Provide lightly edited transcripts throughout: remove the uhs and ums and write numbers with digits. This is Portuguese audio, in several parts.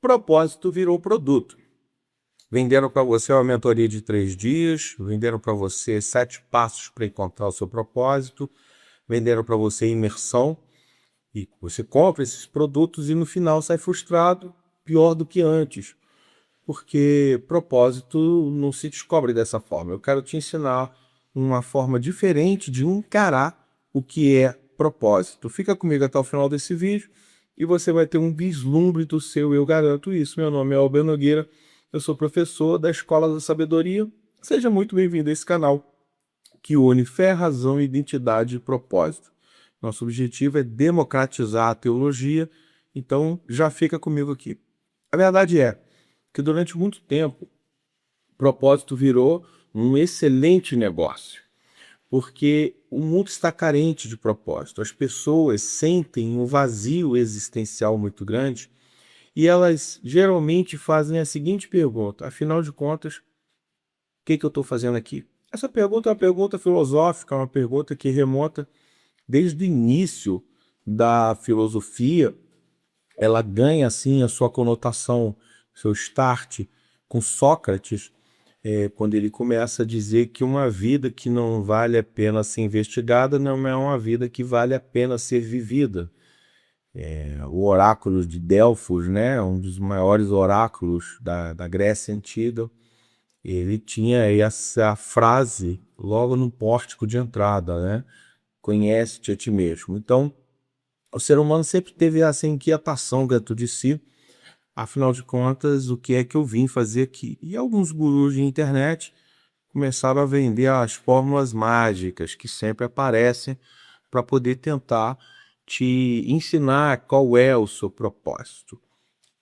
Propósito virou produto. Venderam para você uma mentoria de 3 dias, venderam para você 7 passos para encontrar o seu propósito, venderam para você imersão, e você compra esses produtos e no final sai frustrado, pior do que antes, porque propósito não se descobre dessa forma. Eu quero te ensinar uma forma diferente de encarar o que é propósito. Fica comigo até o final desse vídeo e você vai ter um vislumbre do seu Eu Garanto Isso. Meu nome é Alber Nogueira, eu sou professor da Escola da Sabedoria. Seja muito bem-vindo a esse canal que une fé, razão, identidade e propósito. Nosso objetivo é democratizar a teologia, então já fica comigo aqui. A verdade é que durante muito tempo, propósito virou um excelente negócio, porque o mundo está carente de propósito. As pessoas sentem um vazio existencial muito grande e elas geralmente fazem a seguinte pergunta: afinal de contas, o que eu estou fazendo aqui? Essa pergunta é uma pergunta filosófica, uma pergunta que remonta desde o início da filosofia. Ela ganha assim a sua conotação, seu start com Sócrates, quando ele começa a dizer que uma vida que não vale a pena ser investigada não é uma vida que vale a pena ser vivida. O oráculo de Delfos, né, um dos maiores oráculos da Grécia Antiga, ele tinha essa frase logo no pórtico de entrada, né? Conhece-te a ti mesmo. Então, o ser humano sempre teve essa inquietação dentro de si. Afinal de contas, o que é que eu vim fazer aqui? E alguns gurus de internet começaram a vender as fórmulas mágicas que sempre aparecem para poder tentar te ensinar qual é o seu propósito.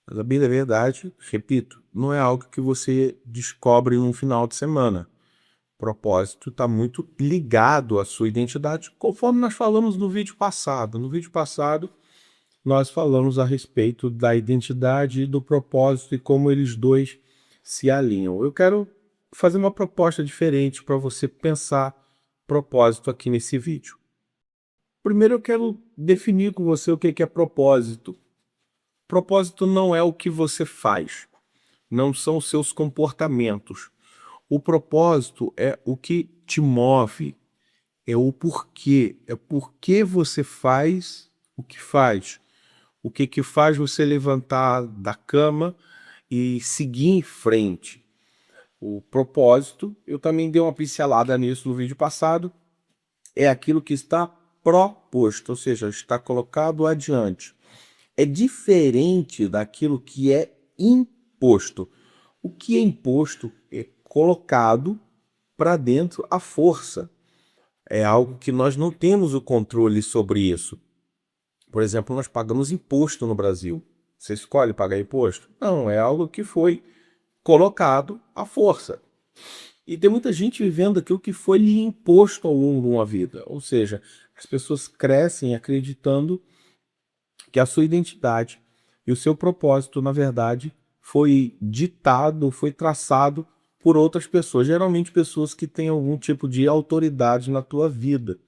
Mas a bem da verdade, repito, não é algo que você descobre num final de semana. O propósito está muito ligado à sua identidade, conforme nós falamos no vídeo passado. No vídeo passado, nós falamos a respeito da identidade e do propósito e como eles dois se alinham. Eu quero fazer uma proposta diferente para você pensar propósito aqui nesse vídeo. Primeiro eu quero definir com você o que é propósito. Propósito não é o que você faz, não são os seus comportamentos. O propósito é o que te move, é o porquê, é por que você faz o que faz. O que faz você levantar da cama e seguir em frente. O propósito, eu também dei uma pincelada nisso no vídeo passado, é aquilo que está proposto, ou seja, está colocado adiante. É diferente daquilo que é imposto. O que é imposto é colocado para dentro à força. É algo que nós não temos o controle sobre isso. Por exemplo, nós pagamos imposto no Brasil. Você escolhe pagar imposto? Não, é algo que foi colocado à força. E tem muita gente vivendo aquilo que foi lhe imposto ao longo de uma vida. Ou seja, as pessoas crescem acreditando que a sua identidade e o seu propósito, na verdade, foi ditado, foi traçado por outras pessoas, geralmente pessoas que têm algum tipo de autoridade na tua vida.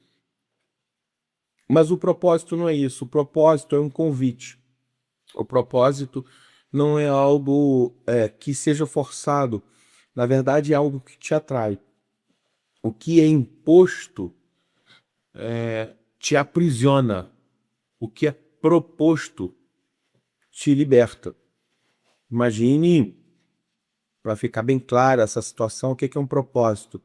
Mas o propósito não é isso, o propósito é um convite. O propósito não é algo que seja forçado, na verdade é algo que te atrai. O que é imposto te aprisiona, o que é proposto te liberta. Imagine, para ficar bem clara essa situação, o que é um propósito.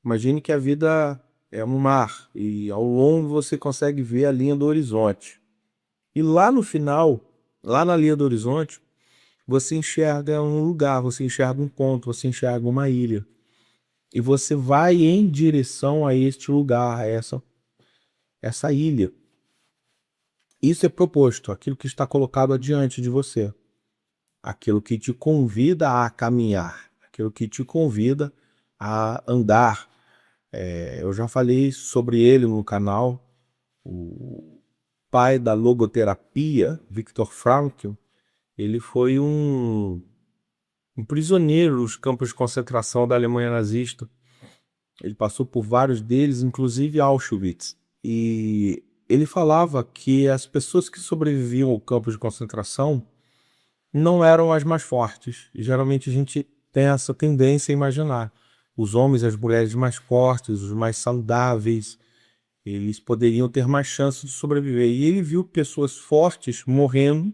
Imagine que a vida é um mar e ao longo você consegue ver a linha do horizonte. E lá no final, lá na linha do horizonte, você enxerga um lugar, você enxerga um ponto, você enxerga uma ilha. E você vai em direção a este lugar, a essa ilha. Isso é proposto, aquilo que está colocado adiante de você. Aquilo que te convida a caminhar, aquilo que te convida a andar. Eu já falei sobre ele no canal, o pai da logoterapia, Viktor Frankl. Ele foi um prisioneiro nos campos de concentração da Alemanha nazista. Ele passou por vários deles, inclusive Auschwitz. E ele falava que as pessoas que sobreviviam ao campo de concentração não eram as mais fortes. E, geralmente a gente tem essa tendência a imaginar os homens e as mulheres mais fortes, os mais saudáveis, eles poderiam ter mais chance de sobreviver. E ele viu pessoas fortes morrendo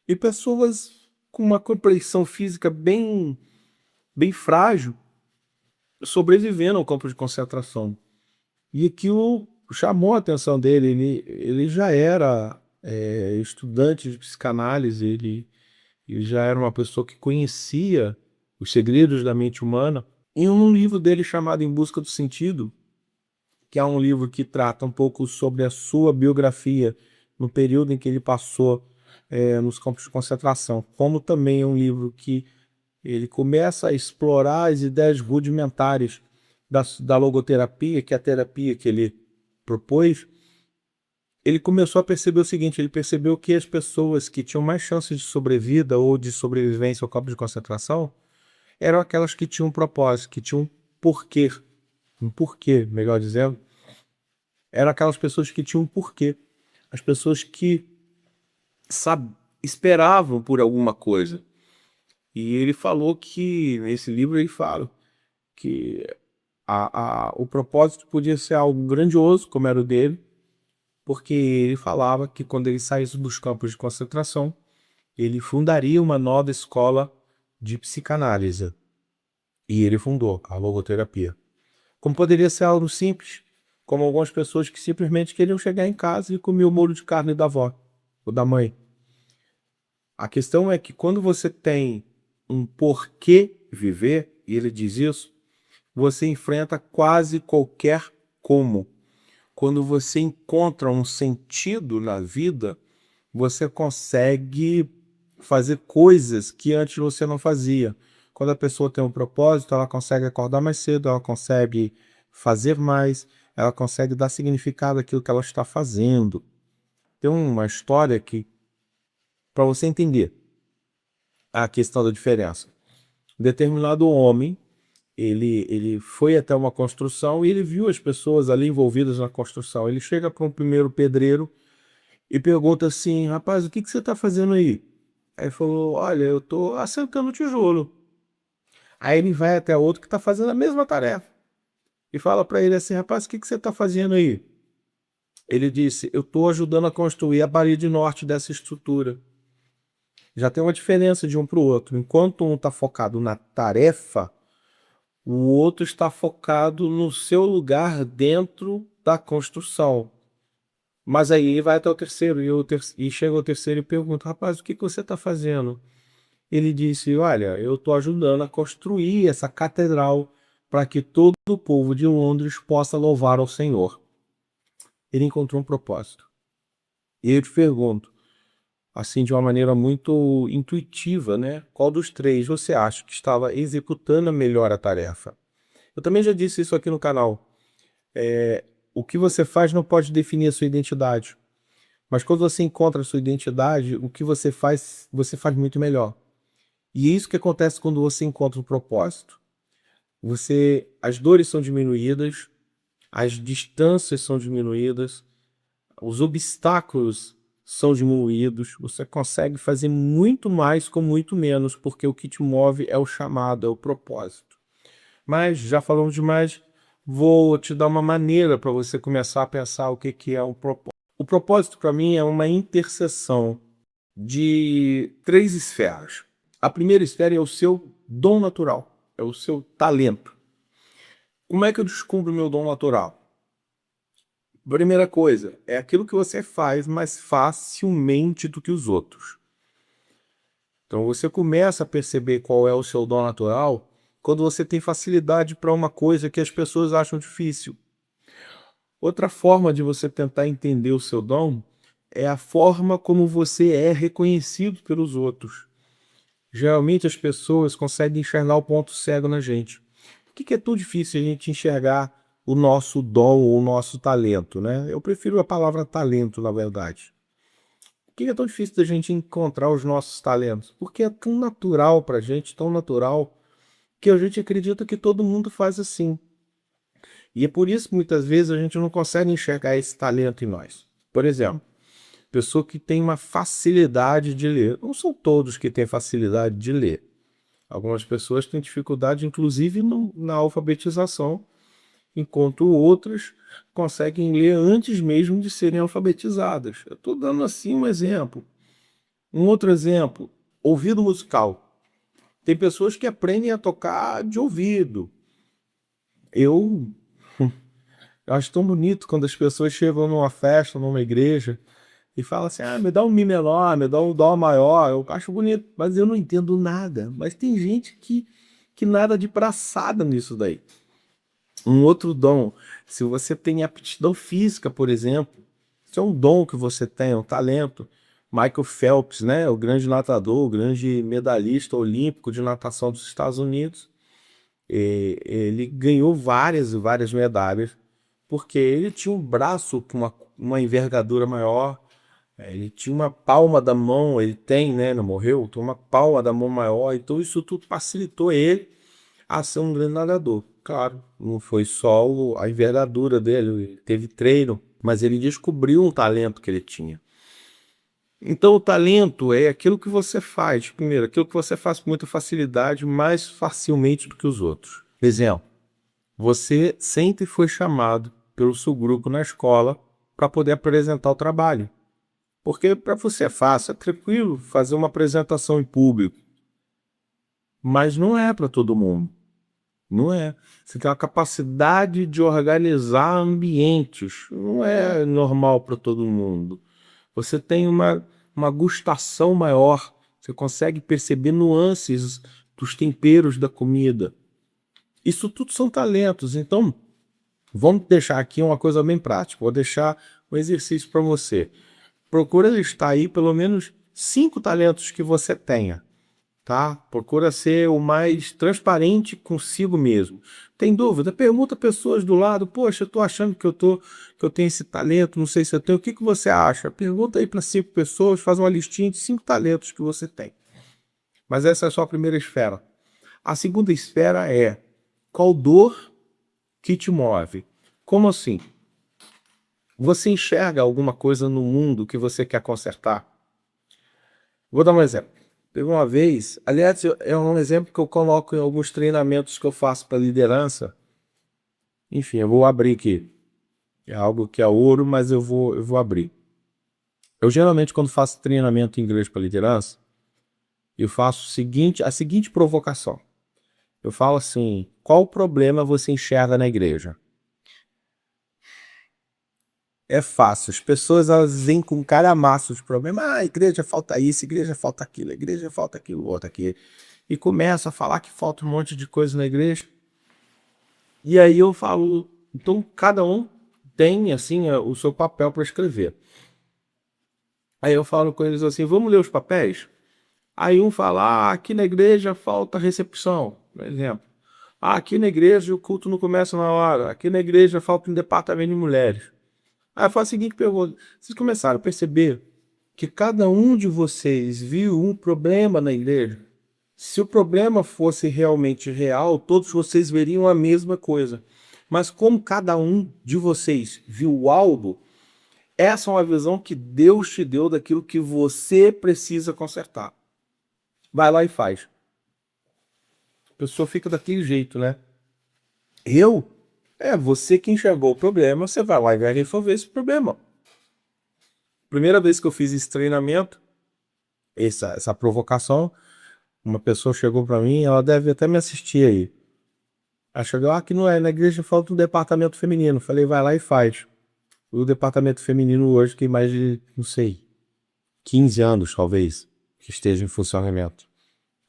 e pessoas com uma complexão física bem frágil sobrevivendo ao campo de concentração. E aquilo chamou a atenção dele. Ele já era estudante de psicanálise, ele já era uma pessoa que conhecia os segredos da mente humana. Em um livro dele chamado Em Busca do Sentido, que é um livro que trata um pouco sobre a sua biografia no período em que ele passou nos campos de concentração, como também é um livro que ele começa a explorar as ideias rudimentares da logoterapia, que é a terapia que ele propôs. Ele começou a perceber o seguinte: ele percebeu que as pessoas que tinham mais chances de sobrevida ou de sobrevivência ao campo de concentração eram aquelas que tinham um propósito, que tinham um porquê, melhor dizendo. Eram aquelas pessoas que tinham um porquê. As pessoas que esperavam por alguma coisa. E ele falou que, nesse livro ele fala, que o propósito podia ser algo grandioso, como era o dele, porque ele falava que quando ele saísse dos campos de concentração, ele fundaria uma nova escola de psicanálise. E ele fundou a logoterapia. Como poderia ser algo simples, como algumas pessoas que simplesmente queriam chegar em casa e comer o molho de carne da avó ou da mãe. A questão é que quando você tem um porquê viver, e ele diz isso, você enfrenta quase qualquer como. Quando você encontra um sentido na vida, você consegue fazer coisas que antes você não fazia. Quando a pessoa tem um propósito, ela consegue acordar mais cedo, ela consegue fazer mais, ela consegue dar significado àquilo que ela está fazendo. Tem uma história que, para você entender a questão da diferença. Um determinado homem, ele foi até uma construção e ele viu as pessoas ali envolvidas na construção. Ele chega para um primeiro pedreiro e pergunta assim: rapaz, o que você está fazendo aí? Aí ele falou: olha, eu estou assentando tijolo. Aí ele vai até outro que está fazendo a mesma tarefa e fala para ele assim: rapaz, o que você está fazendo aí? Ele disse: eu estou ajudando a construir a parede norte dessa estrutura. Já tem uma diferença de um para o outro. Enquanto um está focado na tarefa, o outro está focado no seu lugar dentro da construção. Mas aí ele vai até o terceiro e chega o terceiro e pergunta: rapaz, o que você está fazendo? Ele disse: olha, eu estou ajudando a construir essa catedral para que todo o povo de Londres possa louvar ao Senhor. Ele encontrou um propósito. E eu te pergunto, assim, de uma maneira muito intuitiva, né? Qual dos três você acha que estava executando melhor a tarefa? Eu também já disse isso aqui no canal. O que você faz não pode definir a sua identidade. Mas quando você encontra a sua identidade, o que você faz muito melhor. E é isso que acontece quando você encontra um propósito. As dores são diminuídas, as distâncias são diminuídas, os obstáculos são diminuídos, você consegue fazer muito mais com muito menos, porque o que te move é o chamado, é o propósito. Mas já falamos demais, vou te dar uma maneira para você começar a pensar o que é um propósito. O propósito, para mim, é uma interseção de 3 esferas. A primeira esfera é o seu dom natural, é o seu talento. Como é que eu descubro o meu dom natural? Primeira coisa, é aquilo que você faz mais facilmente do que os outros. Então você começa a perceber qual é o seu dom natural quando você tem facilidade para uma coisa que as pessoas acham difícil. Outra forma de você tentar entender o seu dom é a forma como você é reconhecido pelos outros. Geralmente as pessoas conseguem enxergar o ponto cego na gente. Por que é tão difícil a gente enxergar o nosso dom ou o nosso talento, né? Eu prefiro a palavra talento, na verdade. Por que é tão difícil da gente encontrar os nossos talentos? Porque é tão natural pra gente, tão natural, que a gente acredita que todo mundo faz assim. E é por isso que muitas vezes a gente não consegue enxergar esse talento em nós. Por exemplo, Pessoa que tem uma facilidade de ler. Não são todos que têm facilidade de ler. Algumas pessoas têm dificuldade, inclusive, na alfabetização, enquanto outras conseguem ler antes mesmo de serem alfabetizadas. Eu estou dando assim um exemplo. Um outro exemplo, ouvido musical. Tem pessoas que aprendem a tocar de ouvido. Eu acho tão bonito quando as pessoas chegam numa festa, numa igreja, e falam assim, me dá um mi menor, me dá um dó maior. Eu acho bonito, mas eu não entendo nada. Mas tem gente que nada de braçada nisso daí. Um outro dom, se você tem aptidão física, por exemplo, isso é um dom que você tem, um talento. Michael Phelps, né, o grande nadador, o grande medalhista olímpico de natação dos Estados Unidos, ele ganhou várias e várias medalhas, porque ele tinha um braço com uma envergadura maior, ele tinha uma palma da mão, ele tem, né, não morreu, tem uma palma da mão maior, então isso tudo facilitou ele a ser um grande nadador. Claro, não foi só a envergadura dele, ele teve treino, mas ele descobriu um talento que ele tinha. Então o talento é aquilo que você faz, primeiro, aquilo que você faz com muita facilidade, mais facilmente do que os outros. Exemplo, você sempre foi chamado pelo seu grupo na escola para poder apresentar o trabalho. Porque para você é fácil, é tranquilo fazer uma apresentação em público. Mas não é para todo mundo. Não é. Você tem uma capacidade de organizar ambientes. Não é normal para todo mundo. Você tem uma gustação maior. Você consegue perceber nuances dos temperos da comida. Isso tudo são talentos. Então, vamos deixar aqui uma coisa bem prática. Vou deixar um exercício para você. Procura listar aí pelo menos 5 talentos que você tenha. Tá? Procura ser o mais transparente consigo mesmo. Tem dúvida? Pergunta pessoas do lado. Poxa, eu tô achando que eu tenho esse talento, não sei se eu tenho. O que você acha? Pergunta aí para 5 pessoas, faz uma listinha de 5 talentos que você tem. Mas essa é só a primeira esfera. A segunda esfera é qual dor que te move? Como assim? Você enxerga alguma coisa no mundo que você quer consertar? Vou dar um exemplo. Teve uma vez, aliás, é um exemplo que eu coloco em alguns treinamentos que eu faço para liderança. Enfim, eu vou abrir aqui. É algo que é ouro, mas eu vou abrir. Eu geralmente, quando faço treinamento em inglês para liderança, eu faço a seguinte provocação. Eu falo assim, qual problema você enxerga na igreja? É fácil, as pessoas elas vêm com calhamaço de problema. A igreja falta isso, a igreja falta aquilo, a igreja falta aquilo, outro aqui. E começa a falar que falta um monte de coisa na igreja. E aí eu falo, então cada um tem assim o seu papel para escrever. Aí eu falo com eles assim, vamos ler os papéis? Aí um fala, aqui na igreja falta recepção, por exemplo. Aqui na igreja o culto não começa na hora. Aqui na igreja falta um departamento de mulheres. Aí eu faço a seguinte pergunta, vocês começaram a perceber que cada um de vocês viu um problema na igreja? Se o problema fosse realmente real, todos vocês veriam a mesma coisa. Mas como cada um de vocês viu algo, essa é uma visão que Deus te deu daquilo que você precisa consertar. Vai lá e faz. A pessoa fica daquele jeito, né? Você que enxergou o problema, você vai lá e vai resolver esse problema. Primeira vez que eu fiz esse treinamento, essa provocação, uma pessoa chegou para mim, ela deve até me assistir aí. Ela chegou, aqui não é, na igreja falta um departamento feminino. Falei, vai lá e faz. O departamento feminino hoje tem mais de, não sei, 15 anos talvez, que esteja em funcionamento.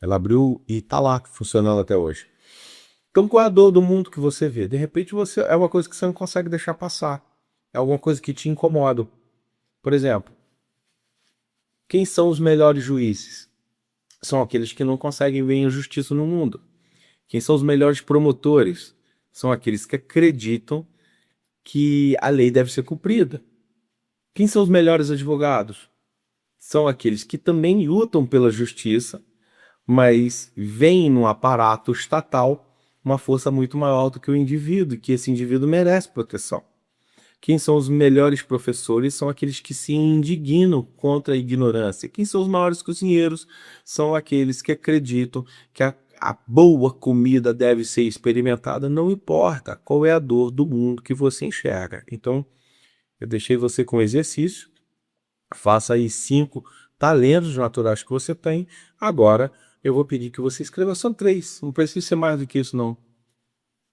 Ela abriu e tá lá funcionando até hoje. Então qual é a dor do mundo que você vê? De repente é uma coisa que você não consegue deixar passar. É alguma coisa que te incomoda. Por exemplo, quem são os melhores juízes? São aqueles que não conseguem ver injustiça no mundo. Quem são os melhores promotores? São aqueles que acreditam que a lei deve ser cumprida. Quem são os melhores advogados? São aqueles que também lutam pela justiça, mas veem no aparato estatal uma força muito maior do que o indivíduo, que esse indivíduo merece proteção. Quem são os melhores professores? São aqueles que se indignam contra a ignorância. Quem são os maiores cozinheiros? São aqueles que acreditam que a boa comida deve ser experimentada, não importa qual é a dor do mundo que você enxerga. Então, eu deixei você com exercício. Faça aí 5 talentos naturais que você tem. Agora, eu vou pedir que você escreva só 3. Não precisa ser mais do que isso, não.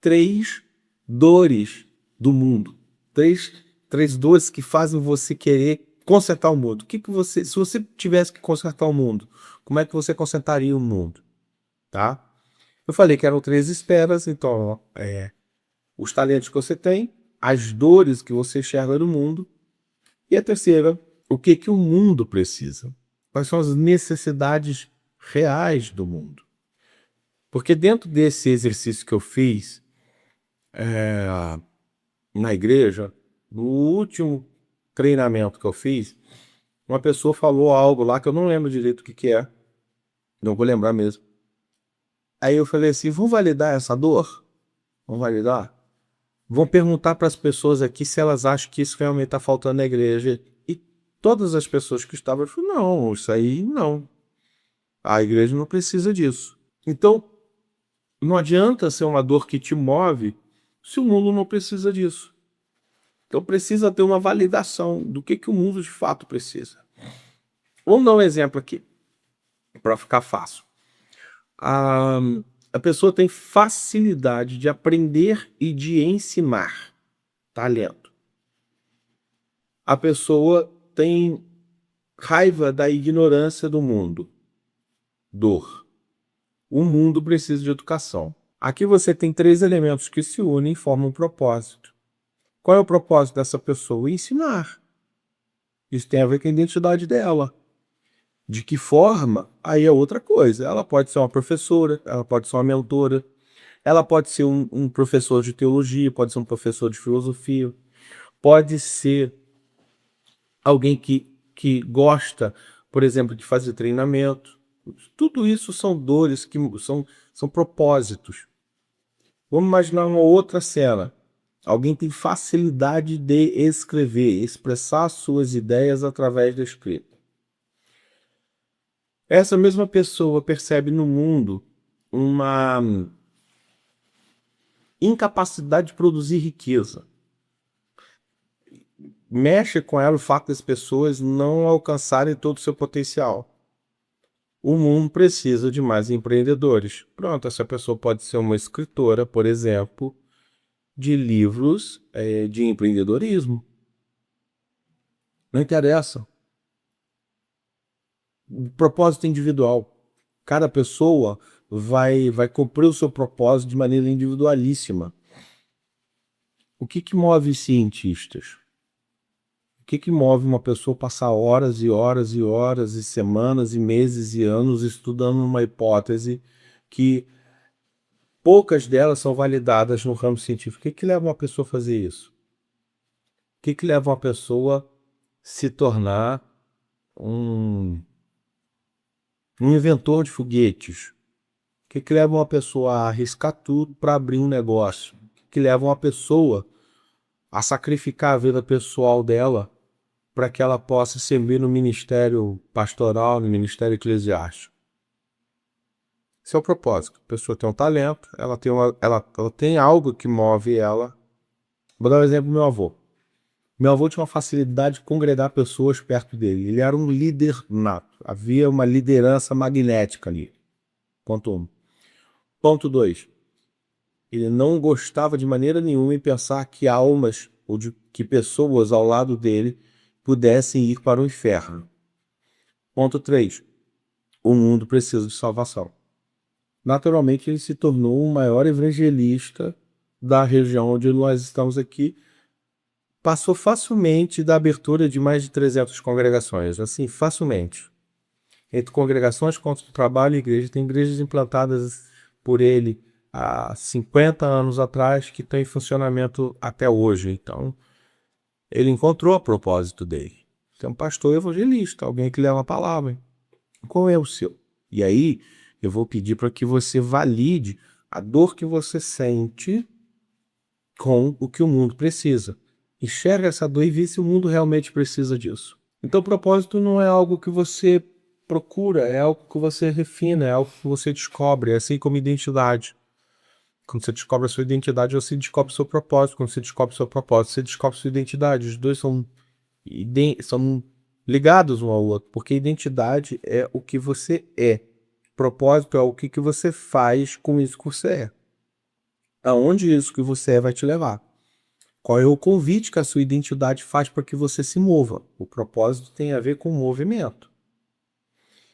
3 dores do mundo. Três dores que fazem você querer consertar o mundo. Se você tivesse que consertar o mundo, como é que você consertaria o mundo? Tá? Eu falei que eram 3 esferas, então, os talentos que você tem, as dores que você enxerga no mundo, e a terceira, o que o mundo precisa? Quais são as necessidades reais do mundo? Porque dentro desse exercício que eu fiz na igreja, no último treinamento que eu fiz, uma pessoa falou algo lá que eu não lembro direito o que é. Não vou lembrar mesmo. Aí eu falei assim, vamos validar essa dor? Vamos validar? Vão perguntar para as pessoas aqui se elas acham que isso realmente está faltando na igreja. E todas as pessoas que estavam falaram, não, isso aí não. A igreja não precisa disso. Então, não adianta ser uma dor que te move se o mundo não precisa disso. Então precisa ter uma validação do que o mundo de fato precisa. Vamos dar um exemplo aqui, para ficar fácil. A pessoa tem facilidade de aprender e de ensinar. Talento. A pessoa tem raiva da ignorância do mundo. Dor. O mundo precisa de educação. Aqui você tem 3 elementos que se unem e formam um propósito. Qual é o propósito dessa pessoa? Ensinar. Isso tem a ver com a identidade dela. De que forma? Aí é outra coisa. Ela pode ser uma professora, ela pode ser uma mentora, ela pode ser um professor de teologia, pode ser um professor de filosofia, pode ser alguém que gosta, por exemplo, de fazer treinamento. Tudo isso são dores, que são propósitos. Vamos imaginar uma outra cena. Alguém tem facilidade de escrever, expressar suas ideias através da escrita. Essa mesma pessoa percebe no mundo uma incapacidade de produzir riqueza. Mexe com ela o fato das pessoas não alcançarem todo o seu potencial. O mundo precisa de mais empreendedores. Pronto, essa pessoa pode ser uma escritora, por exemplo, de livros de empreendedorismo. Não interessa. Propósito individual. Cada pessoa vai cumprir o seu propósito de maneira individualíssima. O que move cientistas? O que move uma pessoa a passar horas e horas e horas e semanas e meses e anos estudando uma hipótese que poucas delas são validadas no ramo científico? O que leva uma pessoa a fazer isso? O que leva uma pessoa a se tornar um inventor de foguetes? O que leva uma pessoa a arriscar tudo para abrir um negócio? O que leva uma pessoa a sacrificar a vida pessoal dela para que ela possa servir no ministério pastoral, no ministério eclesiástico? Esse é o propósito. A pessoa tem um talento, ela tem algo que move ela. Vou dar um exemplo do meu avô. Meu avô tinha uma facilidade de congregar pessoas perto dele. Ele era um líder nato. Havia uma liderança magnética ali. Ponto 1. Ponto 2. Ele não gostava de maneira nenhuma em pensar que almas ou que pessoas ao lado dele pudessem ir para o inferno. Ponto 3. O mundo precisa de salvação. Naturalmente, ele se tornou o maior evangelista da região onde nós estamos aqui. Passou facilmente da abertura de mais de 300 congregações, assim, facilmente. Entre congregações, contra o trabalho e igreja, tem igrejas implantadas por ele há 50 anos atrás que estão em funcionamento até hoje. Então, ele encontrou o propósito dele. Tem um pastor evangelista, alguém que leva a palavra. Qual é o seu? E aí, eu vou pedir para que você valide a dor que você sente com o que o mundo precisa. enxerga essa dor e vê se o mundo realmente precisa disso. Então, o propósito não é algo que você procura, é algo que você refina, é algo que você descobre, é assim como identidade. Quando você descobre a sua identidade, você descobre o seu propósito. Quando você descobre o seu propósito, você descobre a sua identidade. Os dois são ligados um ao outro, porque identidade é o que você é. Propósito é o que você faz com isso que você é. Aonde isso que você é vai te levar. Qual é o convite que a sua identidade faz para que você se mova? O propósito tem a ver com movimento.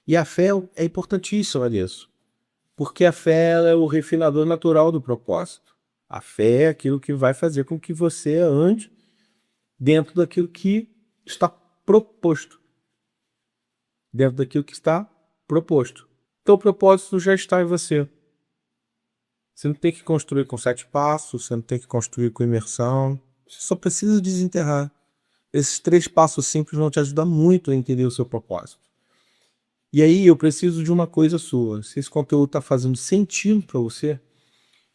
E a fé é importantíssima nisso, porque a fé é o refinador natural do propósito. A fé é aquilo que vai fazer com que você ande dentro daquilo que está proposto. Dentro daquilo que está proposto. Então o propósito já está em você. Você não tem que construir com 7 passos, você não tem que construir com imersão. Você só precisa desenterrar. Esses 3 passos simples vão te ajudar muito a entender o seu propósito. E aí eu preciso de uma coisa sua. Se esse conteúdo está fazendo sentido para você,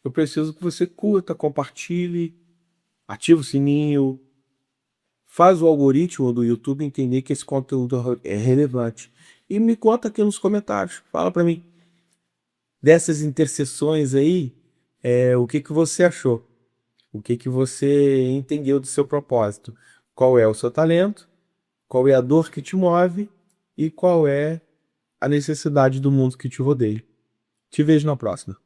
eu preciso que você curta, compartilhe, ative o sininho, faz o algoritmo do YouTube entender que esse conteúdo é relevante. E me conta aqui nos comentários. Fala para mim. Dessas interseções aí, o que você achou? O que você entendeu do seu propósito? Qual é o seu talento? Qual é a dor que te move? E qual é a necessidade do mundo que te rodeia? Te vejo na próxima.